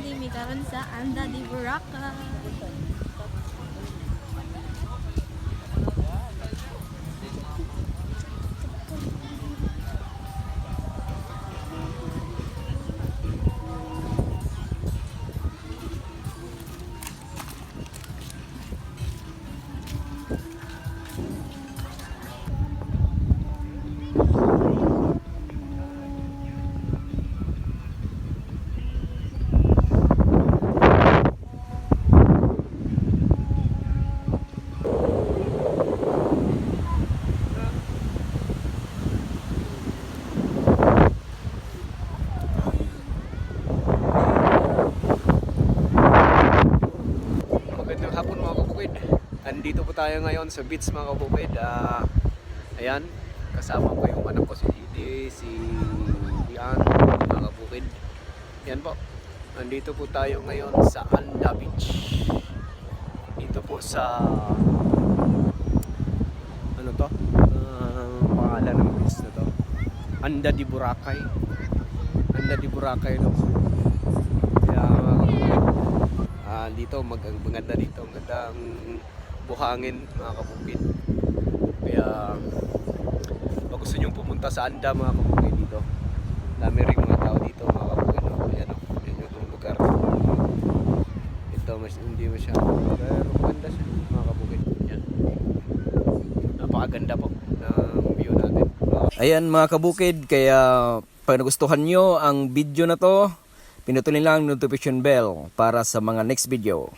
Actually, may karon sa Anda de Boracay. Andito po tayo ngayon sa beach mga kabukid. Ayan, kasama ko yung anak ko si Didi, si Ian, mga kabukid. Yan po, andito po tayo ngayon sa Anda Beach. Dito po sa ano to? Pangalan ng beach na to, Anda de Boracay. Anda de Boracay no? Kaya mga kabukid, dito maganda dito, magandang buhangin mga kabukid. Kaya pag gusto nyo pumunta sa Anda mga kabukid, dito dami rin mga tao dito mga kabukid. Ayan o, yan yung lugar. Ito hindi masyado, pero maganda siya mga kabukid. Yan, napakaganda po ng view natin. Ayan mga kabukid, kaya pag nagustuhan nyo ang video na to, pinutulin lang notification bell para sa mga next video.